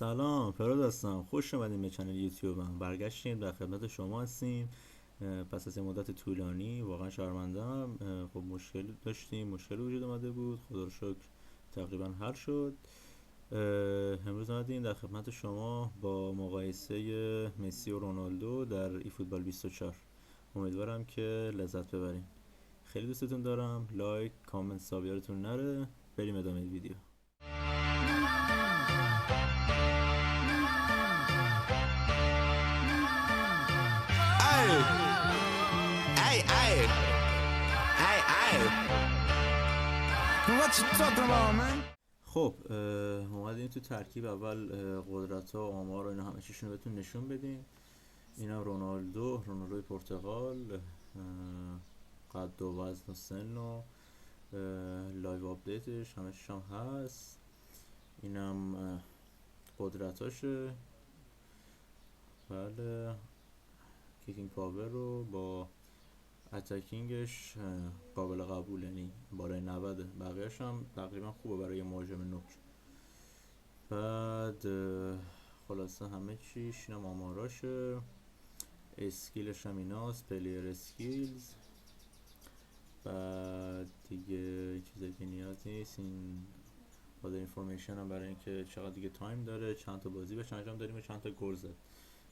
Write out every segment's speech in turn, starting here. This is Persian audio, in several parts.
سلام، فراد هستم. خوش اومدیم به کانال یوتیوبم. برگشتیم، در خدمت شما هستیم. پس از این مدت طولانی واقعا شرمندم. خب مشکل داشتیم، مشکل وجود اومده بود، خدا رو شکر تقریبا حل شد. امروز اومدیم در خدمت شما با مقایسه مسی و رونالدو در ای فوتبال 24. امیدوارم که لذت ببرین. خیلی دوستتون دارم. لایک، کامنت، سابیارتون نره. بریم ادامه ویدیو. Hey, hey, hey, hey. What you talking about, man? خب اومدیم تو ترکیب اول قدرت ها و آمار و اینا همه چیشون رو بهتون نشون بدیم. اینم رونالدوی پرتغال، قد و وزن و سن و لایو آپدیتش همه چیش هم هست. اینم قدرتاشه. بله، کیکینگ پاور رو با اتکینگش قابل قبول، یعنی بالای 90. بقیهش هم تقریبا خوبه برای مهاجم نوک. بعد خلاصه همه چیش اینم آماراشه. اسکیلش هم ایناست، پلیر اسکیلز. بعد دیگه چیزایی که نیاز نیست. این بعد اینفورمیشن هم برای اینکه چقدر دیگه تایم داره، چند تا بازی بهش انجام دادیم و چند تا گل زد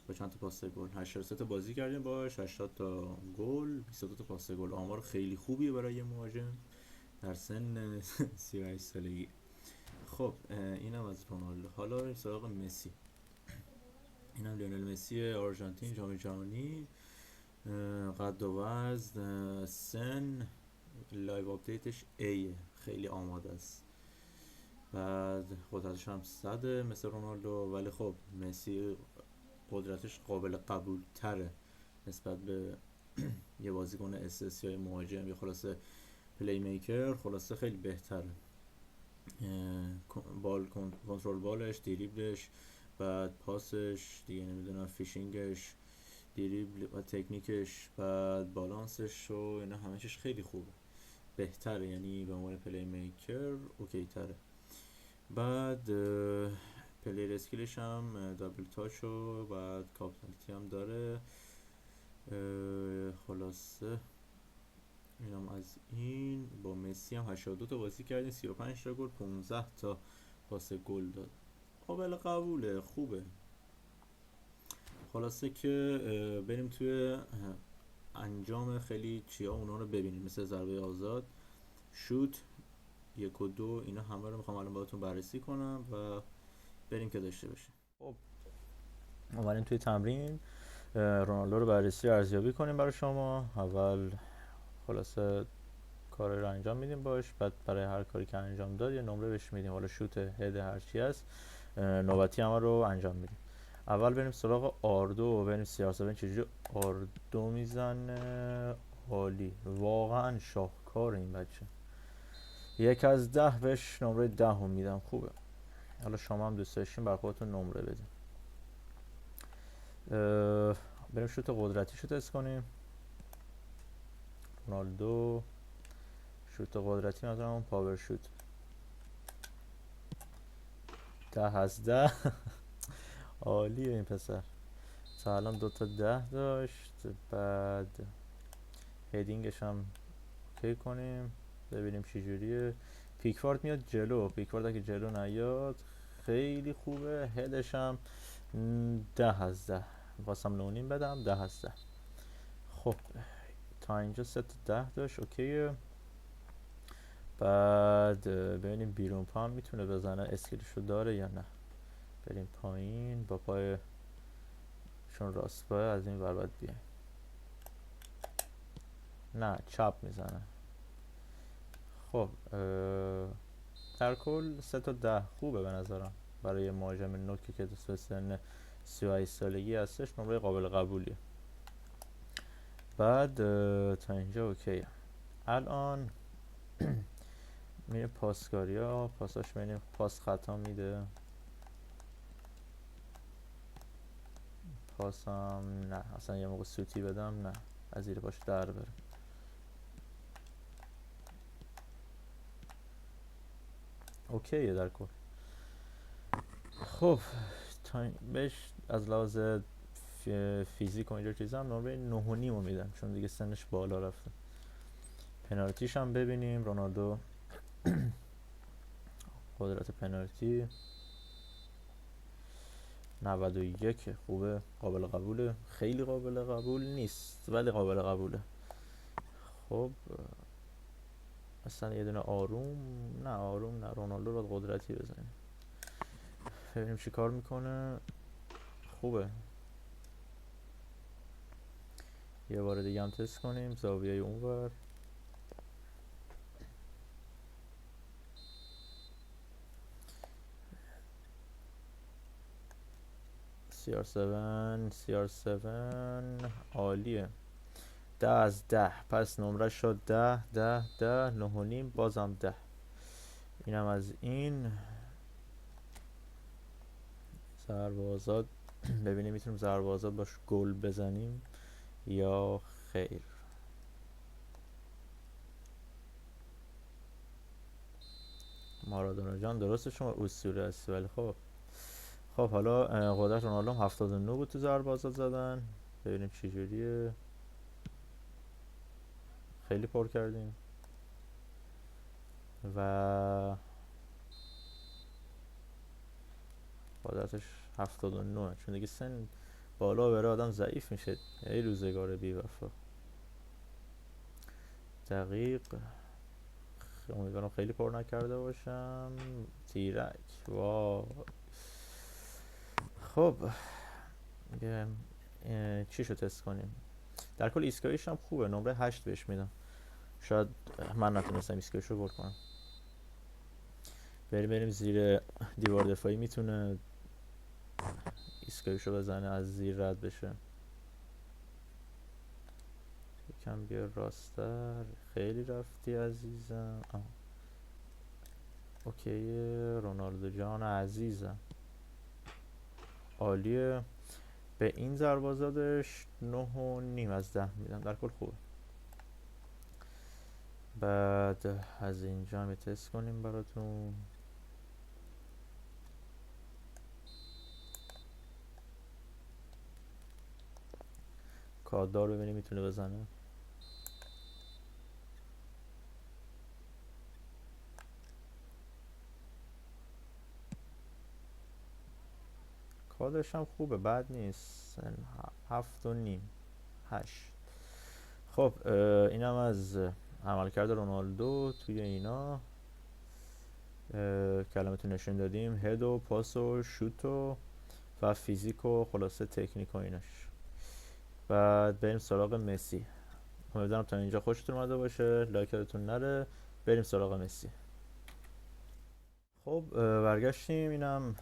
با چند تا پاس گل. 83 تا بازی کردیم باش، 80 تا گل، 22 تا پاس گل. آمار خیلی خوبیه برای یه مهاجم در سن 38 سالگی. خب اینم از رونالدو. حالا بریم سراغ مسی. اینم لیونل مسی آرژانتین، جام جهانی. قد و وزن، سن، لایو آپدیتش A، خیلی آماده است. بعد قدرتش هم 100 مثل رونالدو، ولی خب مسی قدرتش قابل قبول تره نسبت به یه بازیکن اساسی یا مهاجم یا خلاصه پلی میکر. خلاصه خیلی بهتره. بال کنترل بالش، دریبلش، بعد پاسش دیگه نمیدونم، فیشینگش، دریبل و تکنیکش، بعد بالانسش و اینا همه چیش خیلی خوبه، بهتره، یعنی به عنوان پلی میکر اوکی تره. بعد پلیر اسکیلش هم دابل تاچ و بعد کاپیتالیتی هم داره. خلاصه اینم از این. با مسی هم 82 تا بازی کردیم، 35 تا گل، 15 تا پاس گل داد. قابل قبوله، خوبه. خلاصه که بریم توی انجام خیلی چیا اونا رو ببینیم، مثل ضربه آزاد، شوت، 1 و 2، اینا همه رو میخوام الان باهاتون بررسی کنم و بریم که داشته باشیم. خب اومدیم توی تمرین رونالدو رو بررسی ارزیابی کنیم برای شما. اول خلاصه کار رو انجام میدیم باش، بعد برای هر کاری که انجام داد یه نمره بهش میدیم، حالا شوت، هد، هر چی هست نوبتی همه رو انجام میدیم. اول بریم سراغ آردو و بریم سیاست ببین چجوری آردو میزنه. عالی، واقعا شاهکار این بچه. 1 از 10 بهش نمره 10 میدم، خوبه. حالا شما هم دوست داشتین بر خودتون نمره بدین. بریم شوت قدرتیشو تست کنیم. رونالدو شوت قدرتی مثلا اون پاور شوت 10 از 10. عالیه این پسر. تا الان 2 تا 10 داشت. بعد هدینگش هم اوکی کنیم ببینیم چی جوریه. پیکفورد میاد جلو، پیکفورد اگه جلو نیاد خیلی خوبه. هدش هم 10 از 10، میخواستم 9.5 بدم، 10 از 10. خب تا اینجا 3 تا 10 داشت، اوکیه. بعد ببینیم بیرون پا هم میتونه بزنه، اسکیلشو داره یا نه. بریم پایین، با پای چون راست پای از این ور باید بیایم. نه چپ میزنه. خب در کل 3 تا 10 خوبه به نظرم برای مهاجم نوکی که تو سن 38 سالگی هستش، نمره قابل قبولیه. بعد تا اینجا اوکیه. الان میره پاسکاری ها، پاساش میریم، پاس خطا میده، پاسم نه، اصلا یه موقع سوتی بدم نه، از زیر پاش در بره. اوکیه در کل. خب بهش از لحاظ فیزیک و اینجور چیزا هم نمره 9.5 رو میدم، چون دیگه سنش بالا رفته. پنالتیش هم ببینیم. رونالدو قدرت پنالتی 91. خوبه، قابل قبوله. خیلی قابل قبول نیست ولی قابل قبوله. خب مثلا یه دونه آروم نه رونالدو رو قدرتی بزنیم ببینیم چی کار میکنه. خوبه. یه بار دیگه هم تست کنیم زاویه اونور. CR7 عالیه. 10 از 10. پس نمره شد 10 9.5 بازم 10. اینم از این. ضربه آزاد ببینیم میتونیم ضربه آزاد باش گل بزنیم یا خیر. مارادونا جان درسته شما اسطوره هستی، ولی خب حالا قدرت رونالدو 79 بود تو ضربه آزاد زدن. ببینیم چی جوریه. خیلی پر کردیم و قدرتش 79، چون دیگه سن بالا بره آدم ضعیف میشه. ای روزگار بی وفا. دقیق. امیدوارم خیلی پر نکرده باشم. تیرک. واو. خب چیشو تست کنیم. در کل ایسکایش هم خوبه، نمره 8 بهش میدم. شاید من نتونستم ایسکایشو گل کنم. بریم زیر دیوار دفاعی. میتونه ایسکایشو بزنه، از زیر رد بشه. یکم بیا راستر. خیلی رفتی عزیزم. اوکی رونالدو جان عزیزم، عالیه. به این ضربه آزادش 9.5 از 10 میدم. در کل خوبه. بعد از اینجا هم تست کنیم براتون. کاددار ببینیم میتونه بزنه. کادش هم خوبه، بد نیست. 7.5 8. خب اینم از عملکرد رونالدو توی اینا. کلمتون نشون دادیم، هد و پاس و شوت و فیزیک و خلاصه تکنیک و ایناش. بعد بریم سراغ مسی. امیدوارم تا اینجا خوشتون اومده باشه، لایکتون نره. بریم سراغ مسی. خب برگشتیم. اینم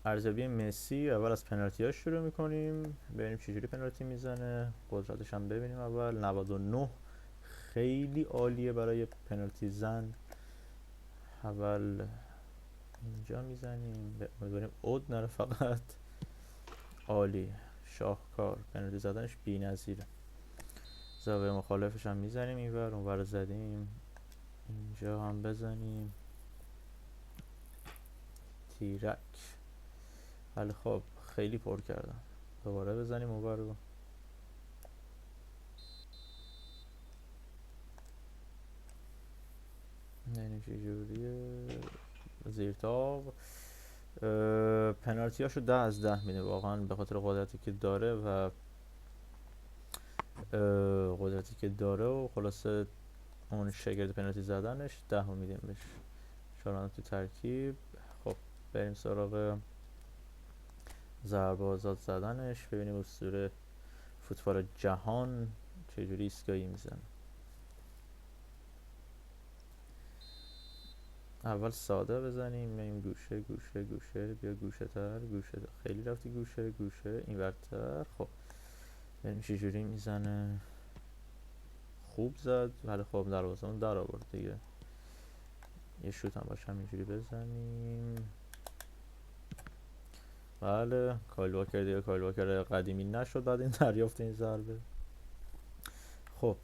ارزیابی مسی. اول از پنالتی ها شروع میکنیم، ببینیم چجوری پنالتی میزنه. قدرتش هم ببینیم. اول 99 خیلی عالیه برای پنالتی زن. اول اینجا میزنیم، امیدواریم اود نره فقط. عالی، شاهکار. پنالتی زدنش بی‌نظیره. زاویه مخالفش هم میزنیم، اینور اونور زدیم، اینجا هم بزنیم. تیرک. ولی خب خیلی پر کردم. دوباره بزنیم اونور رو. یعنی چجوریه؟ زیر تاق. پنالتی هاشو 10 از 10 میده واقعا، به خاطر قدرتی که داره و خلاصه اون شگرد پنالتی زدنش 10 رو میدیم بهش. 4 تو ترکیب. خب بریم سراغ ضربه آزاد زدنش. ببینیم اسطوره فوتبال جهان چجوری ایستگاهی میزنه. اول ساده بزنیم، بریم گوشه گوشه گوشه. بیا گوشه تر، گوشه تر. خیلی رفتی گوشه گوشه این ورتر. خب بریم چجوری میزنه. خوب زد ولی خب دروازه‌مون در آورد دیگه. یه شوت هم باشه همینجوری بزنیم. بله کایل واکر دیگه، کایل واکر قدیمی نشد بعد این دریافت این ضربه. خب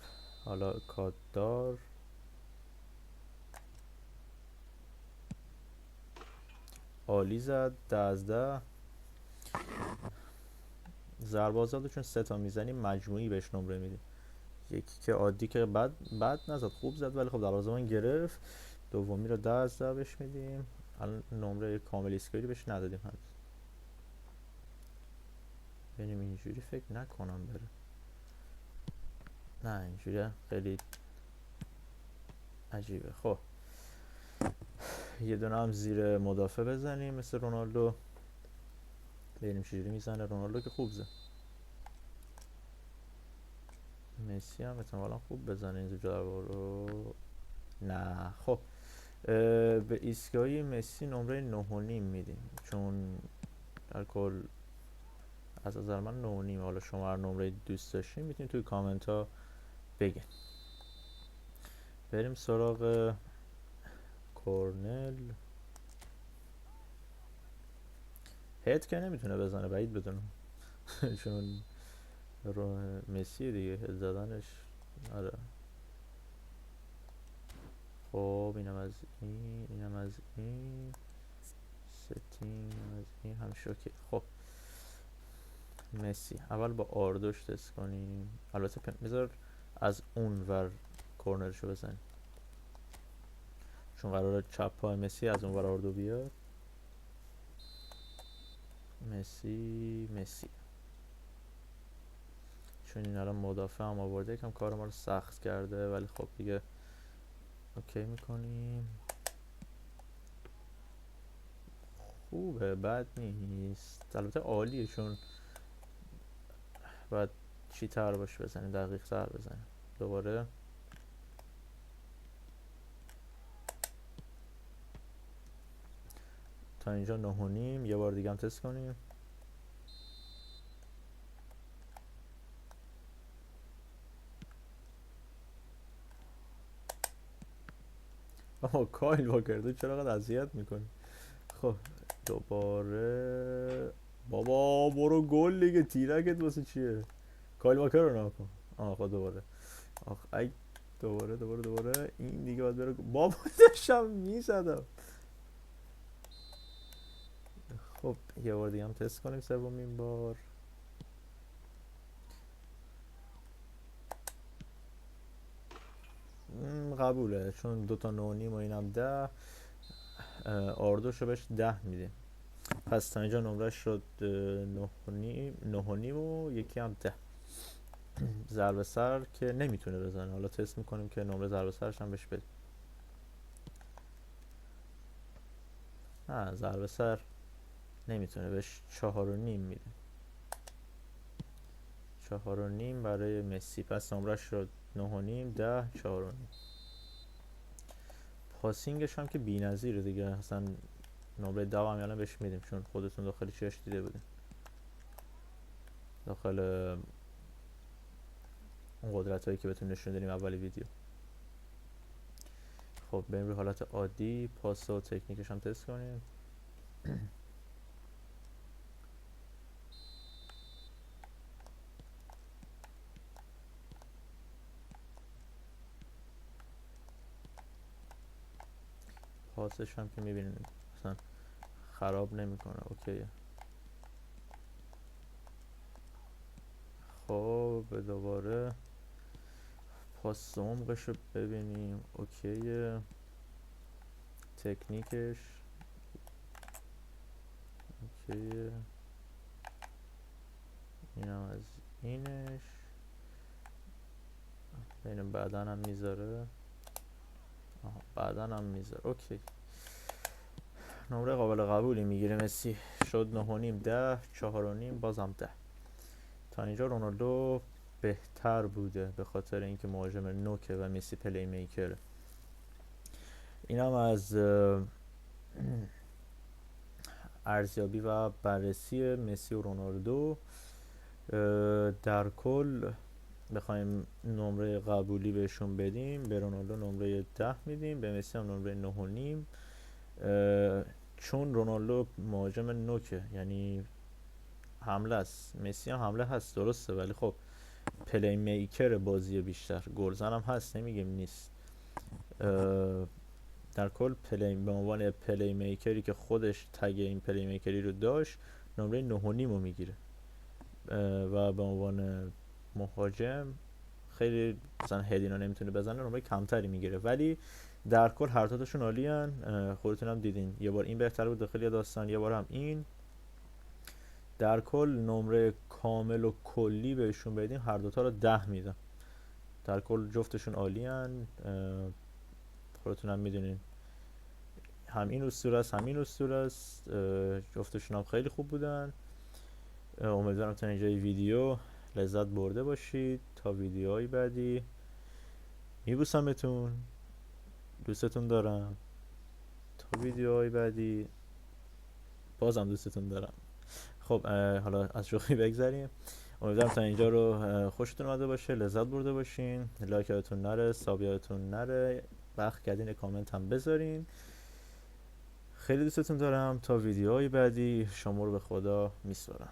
حالا کاددار. عالی زد 10 ضربه آزاد چون 3 تا میزنیم مجموعی بهش نمره میدیم. یکی که عادی که بد نزد خوب زد ولی خب دروازه‌بان گرفت. دومی رو 10 بهش میدیم. الان نمره کامل اسکیلی بهش ندادیم هنوز. ببینیم اینجوری فکر نکنم بره. نه اینجوری خیلی عجیبه. خب یه دونه هم زیر مدافع بزنیم مثل رونالدو. ببینیم چجوری میزنه. رونالدو که خوب زد. مسی هم احتمالا خوب بزنه این ضربه رو. نه خب به ایستگاهی مسی نمره 9.5 میدیم چون در کل از نظر من 9.5. حالا شما هر نمره دوست داشتین میتونید توی کامنت ها بگین. بریم سراغ کورنل. هد که نمیتونه بزنه بعید بدونم چون مسی دیگه هد زدنش. آره خب اینم از این ستینگ از این همیشه اوکی. خب مسی اول با آردوش تست کنیم. البته بذار از اون ور کورنرشو بزنیم چون قراره چپ پای مسی از اون ور آردو بیاد. مسی چون این الان مدافع هم آورده یکم کار ما رو سخت کرده ولی خب دیگه اوکی میکنیم. خوبه بد نیست. البته عالیه چون باید چی تر باش بزنیم دقیق تر بزنیم. دوباره تا اینجا 9.5. یه بار دیگه هم تست کنیم. آها کایل واکر تو چرا قد اذیت میکنی؟ خب دوباره بابا برو گل دیگه. تیرکت واسه چیه؟ کایل واکر رو نکن. خب دوباره ای دوباره این دیگه باید بره. بابا داشتم میزدم. خب یه بار دیگه هم تست کنیم سومین بار. قبوله چون 2 تا 9.5 و اینم 10. آردوشو بهش 10 میدیم. پس تا اینجا نمره شد 9.5 و یکی هم 10. ضربه سر که نمیتونه بزنه. حالا تست میکنیم که نمره ضربه سرش هم بهش بدیم. نه ضربه سر نمیتونه بهش 4.5 میدیم. 4.5 برای مسی. پس نمره شد 9.5 10 4.5. پاسینگش هم که بی‌نظیره دیگه. اصلا نمره 10 هم یعنی بهش میدیم چون خودتون داخل چیش دیده بودین داخل اون قدرت هایی که بهتون نشون دادیم اول ویدیو. خب بریم روی حالت عادی پاس و تکنیکش هم تست کنیم. پاسش هم که میبینید مثلا خراب نمیکنه اوکیه. خب دوباره پاس عمقش رو ببینیم اوکیه. تکنیکش اوکیه. اینم از اینش. ببینیم بعدن هم میذاره. بعدن هم میذاره اوکی. نمره قابل قبولی میگیره مسی. شد 9.5 10 4.5 بازم 10. تا اینجا رونالدو بهتر بوده به خاطر اینکه مهاجم نوکه و مسی پلی میکره. اینم از ارزیابی و بررسی مسی و رونالدو. در کل بخوایم نمره قبولی بهشون بدیم به رونالدو نمره 10 میدیم به مسی هم نمره 9.5 چون رونالدو مهاجم نوکه یعنی حمله است. مسی هم حمله هست درسته ولی خب پلی میکر بازی بیشتر. گلزن هم هست نمیگیم نیست. در کل به عنوان پلی میکری که خودش تگ این پلی میکری رو داشت نمره 9.5 رو میگیره و به عنوان مهاجم خیلی مثلا هدینا نمیتونه بزنه، نمره کمتری میگیره. ولی در کل هر دوتاشون عالیان. خودتون هم دیدین یه بار این بهتر بود داخل داستان، یه بار هم این. در کل نمره کامل و کلی بهشون بدیم هر دوتا رو 10 میدم. در کل جفتشون عالیان. خودتون هم میدونین هم این اسطوره است هم این اسطوره است. جفتشون هم خیلی خوب بودن. امیدوارم تا اینجای ویدیو لذت برده باشید. تا ویدیوهای بعدی میبوسمتون، دوستتون دارم. تا ویدیوهای بعدی بازم دوستتون دارم. خب حالا از شوخی بگذریم. امیدوارم تا اینجا رو خوشتون اومده باشه، لذت برده باشین. لایک یادتون نره، ساب یادتون نره، وقت کردین کامنت هم بذارین. خیلی دوستتون دارم. تا ویدیوهای بعدی شما رو به خدا میسپارم.